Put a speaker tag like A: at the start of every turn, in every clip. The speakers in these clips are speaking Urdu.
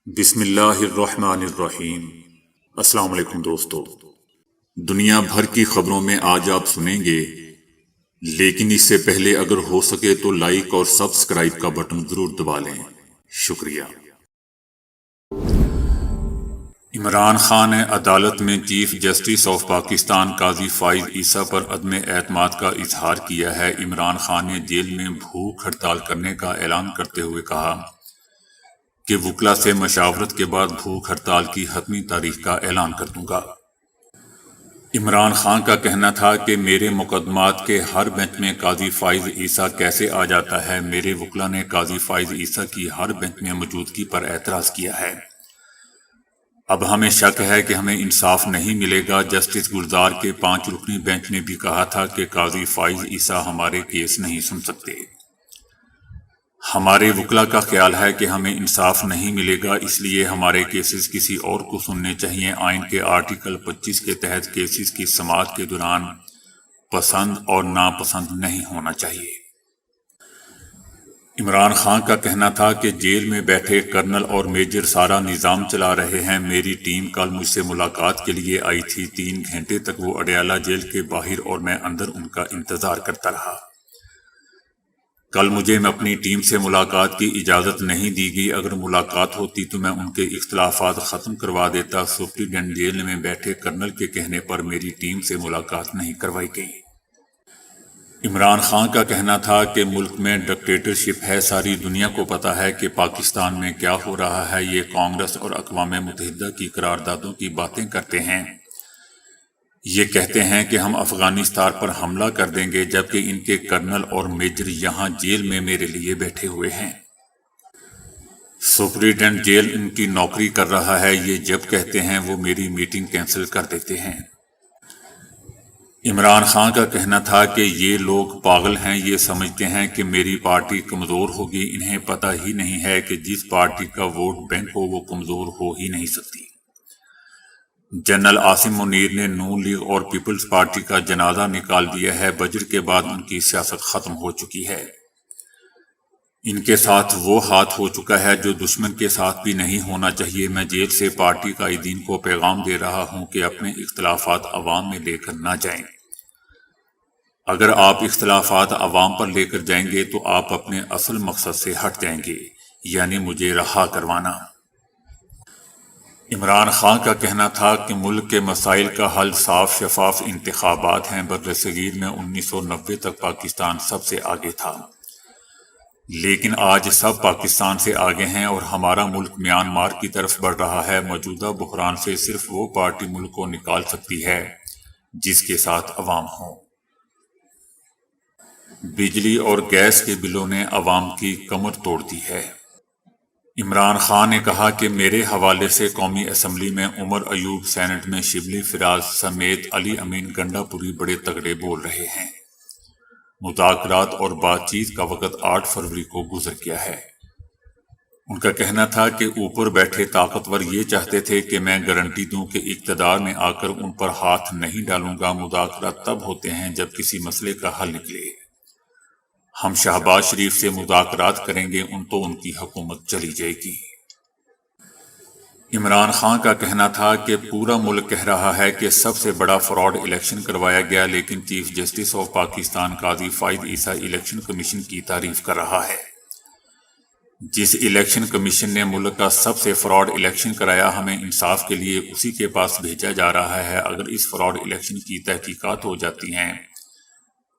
A: بسم اللہ الرحمن الرحیم۔ السلام علیکم دوستو، دنیا بھر کی خبروں میں آج آپ سنیں گے، لیکن اس سے پہلے اگر ہو سکے تو لائک اور سبسکرائب کا بٹن ضرور دبا لیں۔ شکریہ۔ عمران خان نے عدالت میں چیف جسٹس آف پاکستان قاضی فائز عیسیٰ پر عدم اعتماد کا اظہار کیا ہے۔ عمران خان نے جیل میں بھوک ہڑتال کرنے کا اعلان کرتے ہوئے کہا کہ وکلا سے مشاورت کے بعد بھوک ہڑتال کی حتمی تاریخ کا اعلان کر دوں گا۔ عمران خان کا کہنا تھا کہ میرے مقدمات کے ہر بینچ میں قاضی فائز عیسیٰ کیسے آ جاتا ہے۔ میرے وکلا نے قاضی فائز عیسیٰ کی ہر بینچ میں موجودگی پر اعتراض کیا ہے۔ اب ہمیں شک ہے کہ ہمیں انصاف نہیں ملے گا۔ جسٹس گلزار کے 5 رکنی بینچ نے بھی کہا تھا کہ قاضی فائز عیسیٰ ہمارے کیس نہیں سن سکتے۔ ہمارے وکلا کا خیال ہے کہ ہمیں انصاف نہیں ملے گا، اس لیے ہمارے کیسز کسی اور کو سننے چاہیے۔ آئین کے آرٹیکل 25 کے تحت کیسز کی سماعت کے دوران پسند اور ناپسند نہیں ہونا چاہیے۔ عمران خان کا کہنا تھا کہ جیل میں بیٹھے کرنل اور میجر سارا نظام چلا رہے ہیں۔ میری ٹیم کل مجھ سے ملاقات کے لیے آئی تھی۔ 3 گھنٹے تک وہ اڈیالہ جیل کے باہر اور میں اندر ان کا انتظار کرتا رہا۔ کل مجھے اپنی ٹیم سے ملاقات کی اجازت نہیں دی گئی۔ اگر ملاقات ہوتی تو میں ان کے اختلافات ختم کروا دیتا۔ سپرنٹینڈنٹ جیل میں بیٹھے کرنل کے کہنے پر میری ٹیم سے ملاقات نہیں کروائی گئی۔ عمران خان کا کہنا تھا کہ ملک میں ڈکٹیٹرشپ ہے۔ ساری دنیا کو پتہ ہے کہ پاکستان میں کیا ہو رہا ہے۔ یہ کانگریس اور اقوام متحدہ کی قراردادوں کی باتیں کرتے ہیں۔ یہ کہتے ہیں کہ ہم افغانستان پر حملہ کر دیں گے، جبکہ ان کے کرنل اور میجر یہاں جیل میں میرے لیے بیٹھے ہوئے ہیں۔ سپرنٹینڈنٹ جیل ان کی نوکری کر رہا ہے۔ یہ جب کہتے ہیں وہ میری میٹنگ کینسل کر دیتے ہیں۔ عمران خان کا کہنا تھا کہ یہ لوگ پاگل ہیں، یہ سمجھتے ہیں کہ میری پارٹی کمزور ہوگی۔ انہیں پتہ ہی نہیں ہے کہ جس پارٹی کا ووٹ بینک ہو وہ کمزور ہو ہی نہیں سکتی۔ جنرل عاصم منیر نے نون لیگ اور پیپلز پارٹی کا جنازہ نکال دیا ہے۔ بجٹ کے بعد ان کی سیاست ختم ہو چکی ہے۔ ان کے ساتھ وہ ہاتھ ہو چکا ہے جو دشمن کے ساتھ بھی نہیں ہونا چاہیے۔ میں جیل سے پارٹی قائدین کو پیغام دے رہا ہوں کہ اپنے اختلافات عوام میں لے کر نہ جائیں۔ اگر آپ اختلافات عوام پر لے کر جائیں گے تو آپ اپنے اصل مقصد سے ہٹ جائیں گے، یعنی مجھے رہا کروانا۔ عمران خان کا کہنا تھا کہ ملک کے مسائل کا حل صاف شفاف انتخابات ہیں۔ برصغیر میں 1990 تک پاکستان سب سے آگے تھا، لیکن آج سب پاکستان سے آگے ہیں اور ہمارا ملک میانمار کی طرف بڑھ رہا ہے۔ موجودہ بحران سے صرف وہ پارٹی ملک کو نکال سکتی ہے جس کے ساتھ عوام ہوں۔ بجلی اور گیس کے بلوں نے عوام کی کمر توڑ دی ہے۔ عمران خان نے کہا کہ میرے حوالے سے قومی اسمبلی میں عمر ایوب، سینٹ میں شبلی فراز سمیت علی امین گنڈا پوری بڑے تگڑے بول رہے ہیں۔ مذاکرات اور بات چیت کا وقت 8 فروری کو گزر گیا ہے۔ ان کا کہنا تھا کہ اوپر بیٹھے طاقتور یہ چاہتے تھے کہ میں گارنٹی دوں کہ اقتدار میں آ کر ان پر ہاتھ نہیں ڈالوں گا۔ مذاکرات تب ہوتے ہیں جب کسی مسئلے کا حل نکلے۔ ہم شہباز شریف سے مذاکرات کریں گے تو ان کی حکومت چلی جائے گی۔ عمران خان کا کہنا تھا کہ پورا ملک کہہ رہا ہے کہ سب سے بڑا فراڈ الیکشن کروایا گیا، لیکن chief justice of Pakistan Qazi Faez Isa election commission کی تعریف کر رہا ہے۔ جس الیکشن کمیشن نے ملک کا سب سے فراڈ الیکشن کرایا، ہمیں انصاف کے لیے اسی کے پاس بھیجا جا رہا ہے۔ اگر اس فراڈ الیکشن کی تحقیقات ہو جاتی ہیں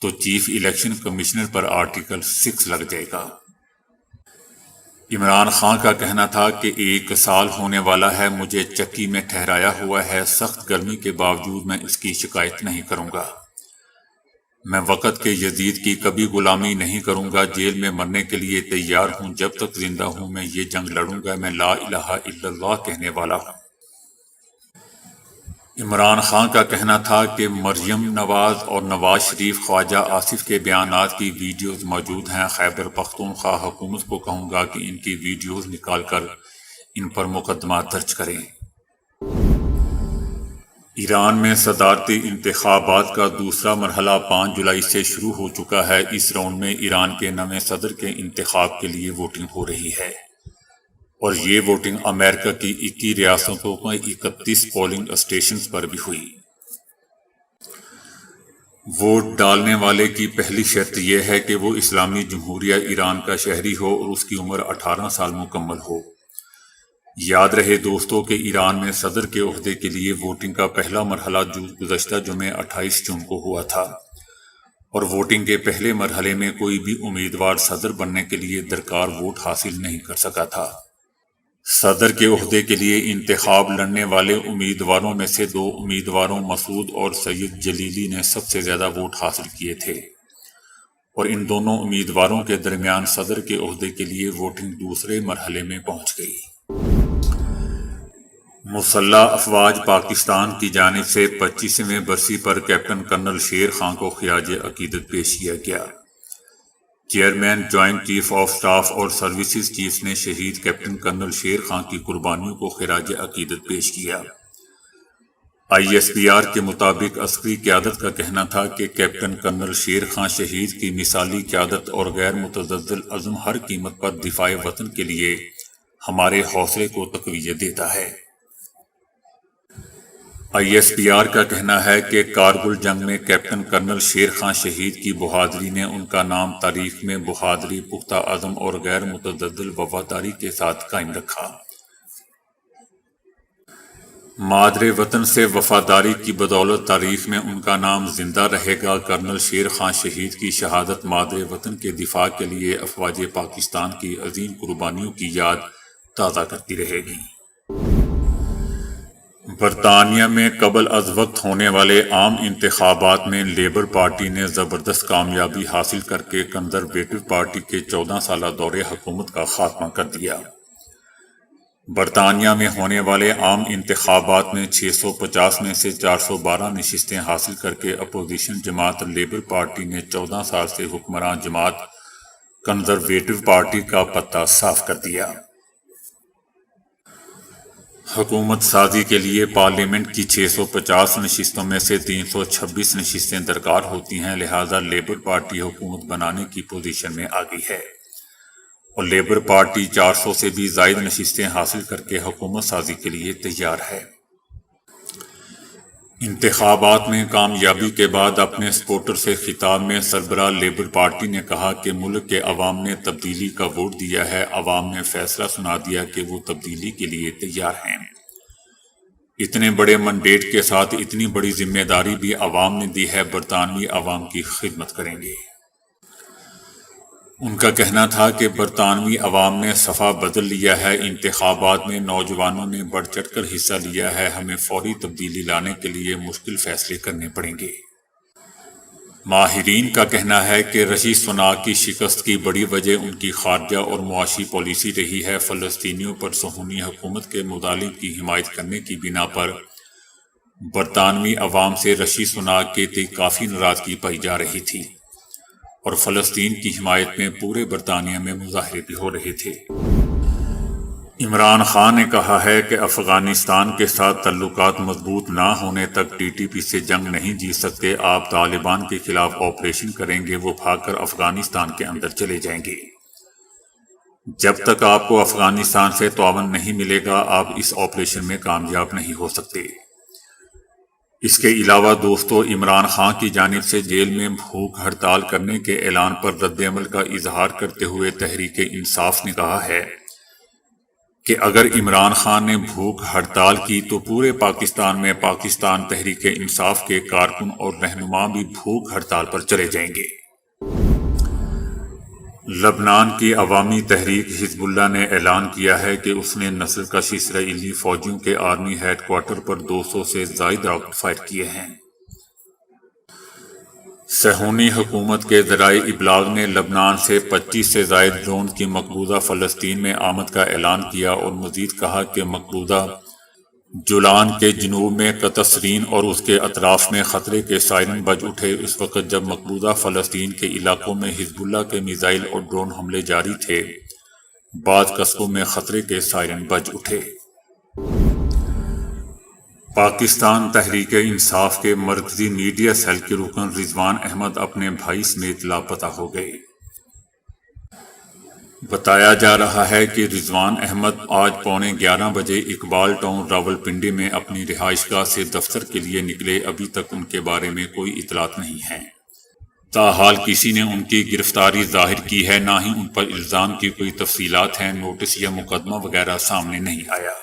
A: تو چیف الیکشن کمشنر پر آرٹیکل 6 لگ جائے گا۔ عمران خان کا کہنا تھا کہ 1 سال ہونے والا ہے، مجھے چکی میں ٹھہرایا ہوا ہے۔ سخت گرمی کے باوجود میں اس کی شکایت نہیں کروں گا۔ میں وقت کے یزید کی کبھی غلامی نہیں کروں گا۔ جیل میں مرنے کے لیے تیار ہوں، جب تک زندہ ہوں میں یہ جنگ لڑوں گا۔ میں لا الہ الا اللہ کہنے والا ہوں۔ عمران خان کا کہنا تھا کہ مریم نواز اور نواز شریف خواجہ آصف کے بیانات کی ویڈیوز موجود ہیں۔ خیبر پختونخوا حکومت کو کہوں گا کہ ان کی ویڈیوز نکال کر ان پر مقدمات درج کریں۔ ایران میں صدارتی انتخابات کا دوسرا مرحلہ 5 جولائی سے شروع ہو چکا ہے۔ اس راؤنڈ میں ایران کے نئے صدر کے انتخاب کے لیے ووٹنگ ہو رہی ہے۔ اور یہ ووٹنگ امریکہ کی 21 ریاستوں میں 31 پولنگ اسٹیشنز پر بھی ہوئی۔ ووٹ ڈالنے والے کی پہلی شرط یہ ہے کہ وہ اسلامی جمہوریہ ایران کا شہری ہو اور اس کی عمر 18 سال مکمل ہو۔ یاد رہے دوستو کہ ایران میں صدر کے عہدے کے لیے ووٹنگ کا پہلا مرحلہ گزشتہ جمعے 28 جون کو ہوا تھا، اور ووٹنگ کے پہلے مرحلے میں کوئی بھی امیدوار صدر بننے کے لیے درکار ووٹ حاصل نہیں کر سکا تھا۔ صدر کے عہدے کے لیے انتخاب لڑنے والے امیدواروں میں سے 2 امیدواروں مسعود اور سید جلیلی نے سب سے زیادہ ووٹ حاصل کیے تھے، اور ان دونوں امیدواروں کے درمیان صدر کے عہدے کے لیے ووٹنگ دوسرے مرحلے میں پہنچ گئی۔ مسلح افواج پاکستان کی جانب سے 25ویں برسی پر کیپٹن کرنل شیر خان کو خراج عقیدت پیش کیا گیا۔ Chairman joint chief of staff اور سروسز چیف نے شہید کیپٹن کرنل شیر خان کی قربانیوں کو خراج عقیدت پیش کیا۔ ISPR کے مطابق عسکری قیادت کا کہنا تھا کہ کیپٹن کرنل شیر خان شہید کی مثالی قیادت اور غیر متزلزل عزم ہر قیمت پر دفاع وطن کے لیے ہمارے حوصلے کو تقویت دیتا ہے۔ ISPR کا کہنا ہے کہ کارگل جنگ میں کیپٹن کرنل شیر خان شہید کی بہادری نے ان کا نام تاریخ میں بہادری، پختہ عزم اور غیر متزلزل وفاداری کے ساتھ قائم رکھا۔ مادر وطن سے وفاداری کی بدولت تاریخ میں ان کا نام زندہ رہے گا۔ کرنل شیر خان شہید کی شہادت مادر وطن کے دفاع کے لیے افواج پاکستان کی عظیم قربانیوں کی یاد تازہ کرتی رہے گی۔ برطانیہ میں قبل از وقت ہونے والے عام انتخابات میں لیبر پارٹی نے زبردست کامیابی حاصل کر کے کنزرویٹو پارٹی کے 14 سالہ دور حکومت کا خاتمہ کر دیا۔ برطانیہ میں ہونے والے عام انتخابات میں 650 میں سے 412 نشستیں حاصل کر کے اپوزیشن جماعت لیبر پارٹی نے 14 سال سے حکمران جماعت کنزرویٹو پارٹی کا پتہ صاف کر دیا۔ حکومت سازی کے لیے پارلیمنٹ کی 650 نشستوں میں سے 326 نشستیں درکار ہوتی ہیں، لہذا لیبر پارٹی حکومت بنانے کی پوزیشن میں آ گئی ہے، اور لیبر پارٹی 400 سے بھی زائد نشستیں حاصل کر کے حکومت سازی کے لیے تیار ہے۔ انتخابات میں کامیابی کے بعد اپنے سپورٹر سے خطاب میں سربراہ لیبر پارٹی نے کہا کہ ملک کے عوام نے تبدیلی کا ووٹ دیا ہے، عوام نے فیصلہ سنا دیا کہ وہ تبدیلی کے لیے تیار ہیں۔ اتنے بڑے منڈیٹ کے ساتھ اتنی بڑی ذمہ داری بھی عوام نے دی ہے، برطانوی عوام کی خدمت کریں گے۔ ان کا کہنا تھا کہ برطانوی عوام نے صفحہ بدل لیا ہے، انتخابات میں نوجوانوں نے بڑھ چڑھ کر حصہ لیا ہے، ہمیں فوری تبدیلی لانے کے لیے مشکل فیصلے کرنے پڑیں گے۔ ماہرین کا کہنا ہے کہ رشی سناک کی شکست کی بڑی وجہ ان کی خارجہ اور معاشی پالیسی رہی ہے۔ فلسطینیوں پر صہیونی حکومت کے مظالم کی حمایت کرنے کی بنا پر برطانوی عوام سے رشی سناک کے تئیں کافی ناراضگی پائی جا رہی تھی، اور فلسطین کی حمایت میں پورے برطانیہ میں مظاہرے بھی ہو رہے تھے۔ عمران خان نے کہا ہے کہ افغانستان کے ساتھ تعلقات مضبوط نہ ہونے تک TTP سے جنگ نہیں جیت سکتے۔ آپ طالبان کے خلاف آپریشن کریں گے، وہ بھاگ کر افغانستان کے اندر چلے جائیں گے۔ جب تک آپ کو افغانستان سے تعاون نہیں ملے گا، آپ اس آپریشن میں کامیاب نہیں ہو سکتے۔ اس کے علاوہ دوستو، عمران خان کی جانب سے جیل میں بھوک ہڑتال کرنے کے اعلان پر رد عمل کا اظہار کرتے ہوئے تحریک انصاف نے کہا ہے کہ اگر عمران خان نے بھوک ہڑتال کی تو پورے پاکستان میں پاکستان تحریک انصاف کے کارکن اور رہنما بھی بھوک ہڑتال پر چلے جائیں گے۔ لبنان کی عوامی تحریک حزب اللہ نے اعلان کیا ہے کہ اس نے نسل کش اسرائیلی فوجیوں کے آرمی ہیڈ کوارٹر پر 200 سے زائد راکٹ فائر کیے ہیں۔ صہیونی حکومت کے ذرائع ابلاغ نے لبنان سے 25 سے زائد ڈرون کی مقبوضہ فلسطین میں آمد کا اعلان کیا، اور مزید کہا کہ مقبوضہ جولان کے جنوب میں قطسرین اور اس کے اطراف میں خطرے کے سائرن بج اٹھے اس وقت جب مقبوضہ فلسطین کے علاقوں میں حزب اللہ کے میزائل اور ڈرون حملے جاری تھے۔ بعض قصبوں میں خطرے کے سائرن بج اٹھے۔ پاکستان تحریک انصاف کے مرکزی میڈیا سیل کے رکن رضوان احمد اپنے بھائی سمیت لاپتہ ہو گئے۔ بتایا جا رہا ہے کہ رضوان احمد آج 11:15 بجے اقبال ٹاؤن راولپنڈی میں اپنی رہائش گاہ سے دفتر کے لیے نکلے۔ ابھی تک ان کے بارے میں کوئی اطلاعات نہیں ہے۔ تاحال کسی نے ان کی گرفتاری ظاہر کی ہے، نہ ہی ان پر الزام کی کوئی تفصیلات ہیں۔ نوٹس یا مقدمہ وغیرہ سامنے نہیں آیا۔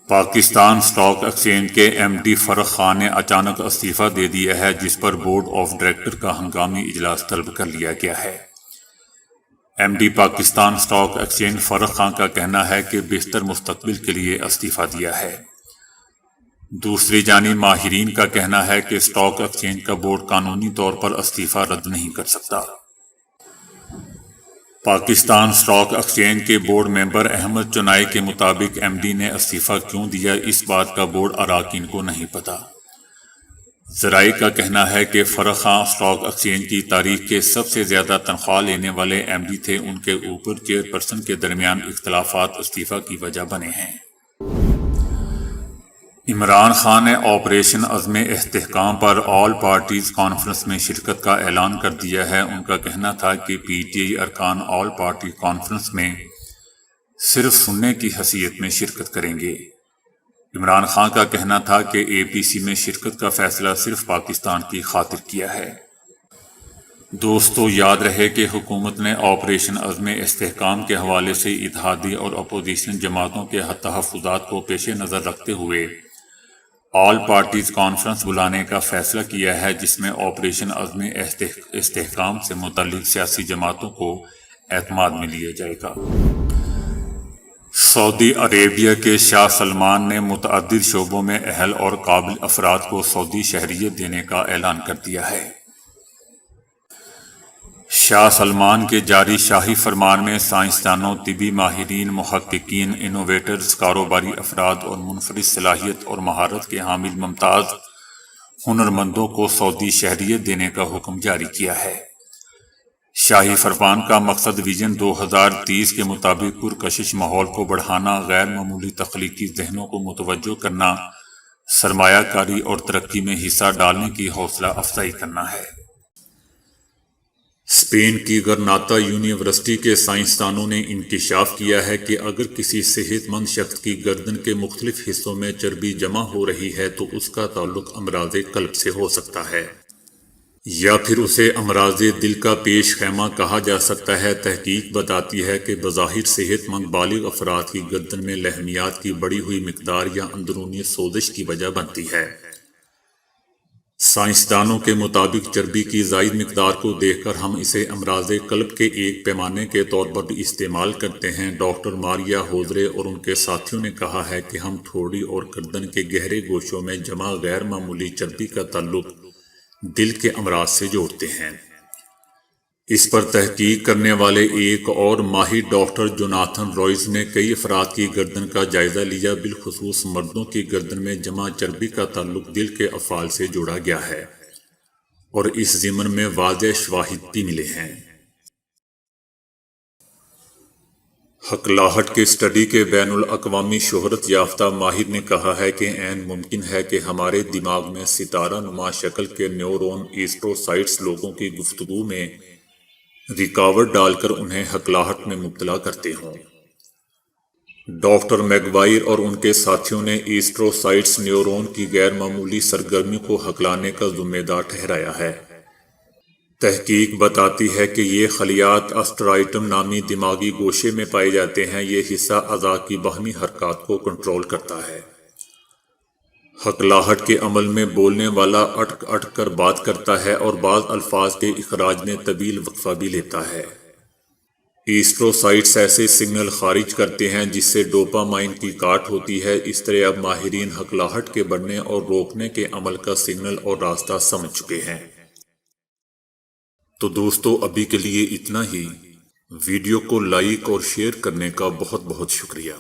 A: پاکستان اسٹاک ایکسچینج کے ایم ڈی فرخ خان نے اچانک استعفیٰ دے دیا ہے، جس پر بورڈ آف ڈائریکٹر کا ہنگامی اجلاس طلب کر لیا گیا ہے۔ ایم ڈی پاکستان اسٹاک ایکسچینج فرخ خان کا کہنا ہے کہ بہتر مستقبل کے لیے استعفیٰ دیا ہے۔ دوسری جانب ماہرین کا کہنا ہے کہ اسٹاک ایکسچینج کا بورڈ قانونی طور پر استعفیٰ رد نہیں کر سکتا۔ پاکستان اسٹاک ایکسچینج کے بورڈ ممبر احمد چنائی کے مطابق ایم ڈی نے استعفیٰ کیوں دیا، اس بات کا بورڈ اراکین کو نہیں پتا۔ ذرائع کا کہنا ہے کہ فرخ خان اسٹاک ایکسچینج کی تاریخ کے سب سے زیادہ تنخواہ لینے والے ایم ڈی تھے۔ ان کے اوپر چیئرپرسن کے درمیان اختلافات استعفیٰ کی وجہ بنے ہیں۔ عمران خان نے آپریشن عزم استحکام پر آل پارٹیز کانفرنس میں شرکت کا اعلان کر دیا ہے۔ ان کا کہنا تھا کہ پی ٹی آئی ارکان آل پارٹی کانفرنس میں صرف سننے کی حیثیت میں شرکت کریں گے۔ عمران خان کا کہنا تھا کہ اے پی سی میں شرکت کا فیصلہ صرف پاکستان کی خاطر کیا ہے۔ دوستو، یاد رہے کہ حکومت نے آپریشن عزم استحکام کے حوالے سے اتحادی اور اپوزیشن جماعتوں کے تحفظات کو پیش نظر رکھتے ہوئے آل پارٹیز کانفرنس بلانے کا فیصلہ کیا ہے، جس میں آپریشن عزم استحکام سے متعلق سیاسی جماعتوں کو اعتماد میں لیا جائے گا۔ سعودی عربیہ کے شاہ سلمان نے متعدد شعبوں میں اہل اور قابل افراد کو سعودی شہریت دینے کا اعلان کر دیا ہے۔ شاہ سلمان کے جاری شاہی فرمان میں سائنسدانوں، طبی ماہرین، محققین، انوویٹرز، کاروباری افراد اور منفرد صلاحیت اور مہارت کے حامل ممتاز ہنرمندوں کو سعودی شہریت دینے کا حکم جاری کیا ہے۔ شاہی فرمان کا مقصد ویژن 2030 کے مطابق پرکشش ماحول کو بڑھانا، غیر معمولی تخلیقی ذہنوں کو متوجہ کرنا، سرمایہ کاری اور ترقی میں حصہ ڈالنے کی حوصلہ افزائی کرنا ہے۔ اسپین کی گرناتا یونیورسٹی کے سائنسدانوں نے انکشاف کیا ہے کہ اگر کسی صحت مند شخص کی گردن کے مختلف حصوں میں چربی جمع ہو رہی ہے تو اس کا تعلق امراض قلب سے ہو سکتا ہے، یا پھر اسے امراض دل کا پیش خیمہ کہا جا سکتا ہے۔ تحقیق بتاتی ہے کہ بظاہر صحت مند بالغ افراد کی گردن میں لحمیات کی بڑھی ہوئی مقدار یا اندرونی سوزش کی وجہ بنتی ہے۔ سائنسدانوں کے مطابق چربی کی زائد مقدار کو دیکھ کر ہم اسے امراض قلب کے ایک پیمانے کے طور پر بھی استعمال کرتے ہیں۔ ڈاکٹر ماریا ہوزرے اور ان کے ساتھیوں نے کہا ہے کہ ہم تھوڑی اور گردن کے گہرے گوشوں میں جمع غیر معمولی چربی کا تعلق دل کے امراض سے جوڑتے ہیں۔ اس پر تحقیق کرنے والے ایک اور ماہر ڈاکٹر جوناتھن روئز نے کئی افراد کی گردن کا جائزہ لیا، بالخصوص مردوں کی گردن میں جمع چربی کا تعلق دل کے افعال سے جوڑا گیا ہے، اور اس ضمن میں واضح شواہد بھی ملے ہیں۔ ہکلاہٹ کے اسٹڈی کے بین الاقوامی شہرت یافتہ ماہر نے کہا ہے کہ عین ممکن ہے کہ ہمارے دماغ میں ستارہ نما شکل کے نیورون ایسٹروسائٹس لوگوں کی گفتگو میں رکاوٹ ڈال کر انہیں ہکلاہٹ میں مبتلا کرتے ہوں۔ ڈاکٹر میگوائر اور ان کے ساتھیوں نے ایسٹروسائٹس نیورون کی غیر معمولی سرگرمی کو ہکلانے کا ذمہ دار ٹھہرایا ہے۔ تحقیق بتاتی ہے کہ یہ خلیات اسٹرائٹم نامی دماغی گوشے میں پائے جاتے ہیں۔ یہ حصہ اعضاء کی باہمی حرکات کو کنٹرول کرتا ہے۔ ہکلاہٹ کے عمل میں بولنے والا اٹک اٹک کر بات کرتا ہے اور بعض الفاظ کے اخراج میں طویل وقفہ بھی لیتا ہے۔ ایسٹروسائٹس ایسے سگنل خارج کرتے ہیں جس سے ڈوپامائن کی کاٹ ہوتی ہے۔ اس طرح اب ماہرین ہکلاہٹ کے بڑھنے اور روکنے کے عمل کا سگنل اور راستہ سمجھ چکے ہیں۔ تو دوستو، ابھی کے لیے اتنا ہی۔ ویڈیو کو لائک اور شیئر کرنے کا بہت بہت شکریہ۔